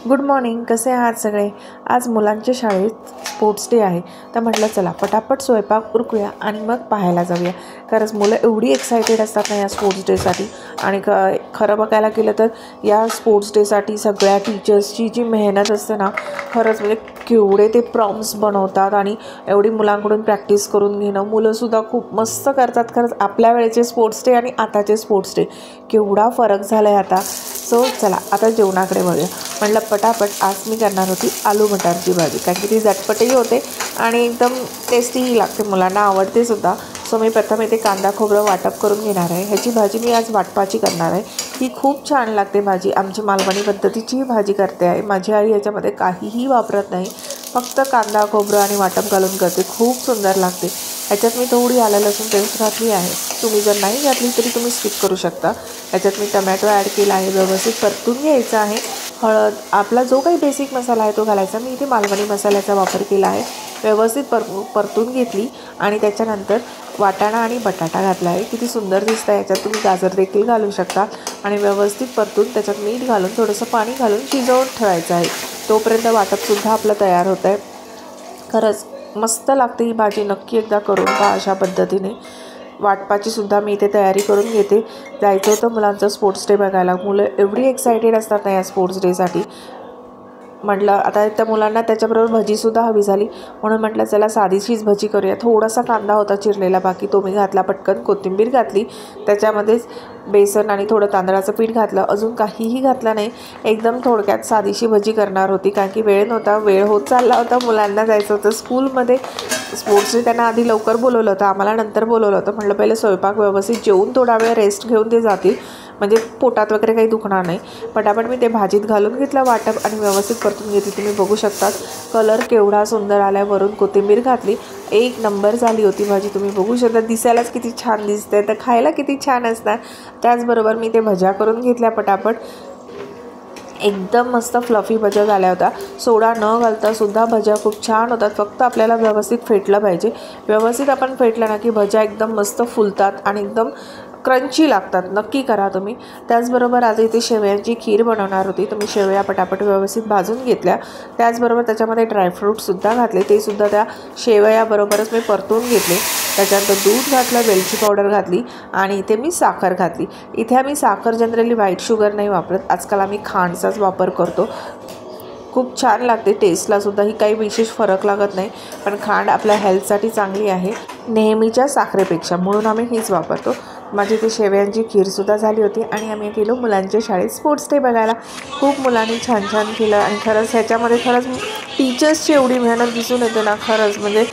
Good morning. कसे आहात सगळे? आज मुलांच्या शाळेत स्पोर्ट्स डे आहे, तर म्हटलं चला पटापट स्वयंपाक उरकूया आणि मग पाहायला जाऊया. खरंच मुलं एवढी एक्सायटेड असतात ना या स्पोर्ट्स डेसाठी. आणि खरं बघायला गेलं तर या स्पोर्ट्स डेसाठी सगळ्या टीचर्सची जी मेहनत असते ना, खरंच म्हणजे केवढे ते प्रॉम्प्ट्स बनवतात आणि एवढी मुलांकडून प्रॅक्टिस करून घेणं. मुलंसुद्धा खूप मस्त करतात. खरंच आपल्या वेळेचे स्पोर्ट्स डे आणि आताचे स्पोर्ट्स डे केवढा फरक झाला आहे आता. सो चला आता जेवणाकडे बघूया. म्हटलं पटापट आज मी करणार होती आलू मटारची भाजी, कारण की ती झटपटही होते आणि एकदम टेस्टीही लागते, मुलांना आवडते सुद्धा. सो मी प्रथम इथे कांदा खोबरं वाटप करून घेणार आहे. ह्याची भाजी मी आज वाटपाची करणार आहे. ही खूप छान लागते भाजी. आमची मालवणी पद्धतीची ही भाजी करते आहे. माझी आई याच्यामध्ये काहीही वापरत नाही, फक्त कांदा खोबरं आणि वाटप घालून करते. खूप सुंदर लागते. ह्याच्यात मी थोडी आलं लसूण पेस्ट घातली आहे. तुम्ही जर नाही घातली तरी तुम्ही स्किप करू शकता. ह्याच्यात मी टमॅटो ॲड केला आहे. व्यवस्थित परतून घ्यायचं आहे. हळद, आपला जो काही बेसिक मसाला आहे तो घालायचा. मी इथे मालवणी मसाल्याचा वापर केला आहे. व्यवस्थित परतून घेतली आणि त्याच्यानंतर वाटाणा आणि बटाटा घातला आहे. किती सुंदर दिसतं आहे. याच्यात तुम्ही गाजर देखील घालू शकता आणि व्यवस्थित परतून त्याच्यात मीठ घालून थोडंसं पाणी घालून शिजवून ठेवायचं आहे. तोपर्यंत वाटपसुद्धा आपलं तयार होतं आहे. खरंच मस्त लागते ही भाजी. नक्की एकदा करून पहा अशा पद्धतीने. वाटपाची सुद्धा मी इथे तयारी करून घेते. जायचं होतं मुलांचं स्पोर्ट्स डे बघायला. मुलं एवढी एक्सायटेड असतात ना या स्पोर्ट्स डेसाठी. म्हटलं आता त्या मुलांना त्याच्याबरोबर भजीसुद्धा हवी झाली, म्हणून म्हटलं चला साधीशीच भजी करूया. थोडासा कांदा होता चिरलेला, बाकी तो मी घातला. पटकन कोथिंबीर घातली, त्याच्यामध्येच बेसन आणि थोडं तांदळाचं पीठ घातलं. अजून काहीही घातलं नाही. एकदम थोडक्यात साधीशी भजी करणार होती, कारण की वेळ नव्हता. वेळ होत चालला होता. मुलांना जायचं होतं स्कूलमध्ये. स्पोर्ट्सने त्यांना आधी लवकर बोलवलं होतं, आम्हाला नंतर बोलवलं होतं. म्हटलं पहिले स्वयंपाक व्यवस्थित जेवून थोडा वेळ रेस्ट घेऊन ते जातील, म्हणजे पोटात वगैरे काही दुखणार नाही. पटापट मी ते भाजीत घालून घेतलं वाटप आणि व्यवस्थित परतून घेतली. तुम्ही बघू शकता कलर केवढा सुंदर आला. वरून कोथिंबीर घातली. एक नंबर झाली होती भाजी. तुम्ही बघू शकता दिसायलाच किती छान दिसते, तर खायला किती छान असणार. त्याचबरोबर मी ते भज्या करून घेतल्या पटापट. एकदम मस्त फ्लफी भज्या झाल्या होत्या. सोडा न घालता सुद्धा भज्या खूप छान होतात. फक्त आपल्याला व्यवस्थित फेटलं पाहिजे. व्यवस्थित आपण फेटलं ना की भज्या एकदम मस्त फुलतात आणि एकदम क्रंची लागतात. नक्की करा तुम्ही. त्याचबरोबर आज इथे शेवयांची खीर बनवणार होती, तर मी शेवया पटापट व्यवस्थित भाजून घेतल्या. त्याचबरोबर त्याच्यामध्ये ड्रायफ्रूटसुद्धा घातले, ते सुद्धा त्या शेवयाबरोबरच मी परतून घेतले. त्याच्यानंतर दूध घातलं, वेलची पावडर घातली आणि इथे मी साखर घातली. इथे आम्ही साखर जनरली व्हाईट शुगर नाही वापरत. आजकाल आम्ही खांडचाच वापर करतो. खूप छान लागते. टेस्टलासुद्धा ही काही विशेष फरक लागत नाही, पण खांड आपल्या हेल्थसाठी चांगली आहे नेहमीच्या साखरेपेक्षा, म्हणून आम्ही हीच वापरतो. माझी ती शेवयांची खीरसुद्धा झाली होती आणि आम्ही गेलो मुलांच्या शाळेत स्पोर्ट्स डे बघायला. खूप मुलांनी छान छान केलं आणि खरंच ह्याच्यामध्ये खरंच टीचर्सची एवढी मेहनत दिसून येते ना. खरंच म्हणजे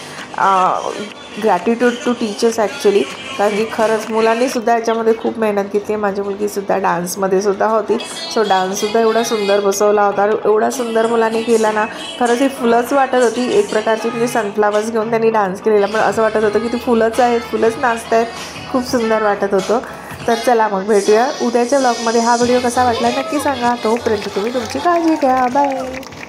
ग्रॅटिट्यूड टू टीचर्स ॲक्च्युली, कारण की खरंच मुलांनीसुद्धा याच्यामध्ये खूप मेहनत घेतली. माझी मुलगीसुद्धा डान्समध्ये सुद्धा होती. सो डान्ससुद्धा एवढा सुंदर बसवला होता, एवढा सुंदर मुलांनी केला ना. खरंच ही फुलंच वाटत होती एक प्रकारची, म्हणजे सनफ्लावर्स घेऊन त्यांनी डान्स केलेला, पण असं वाटत होतं की ती फुलंच आहेत, फुलंच नाचत आहेत. खूप सुंदर वाटत होतं. तर चला मग भेटूया उद्याच्या ब्लॉगमध्ये. हा व्हिडिओ कसा वाटला नक्की सांगा. तोपर्यंत तुम्ही तुमची काळजी घ्या. बाय.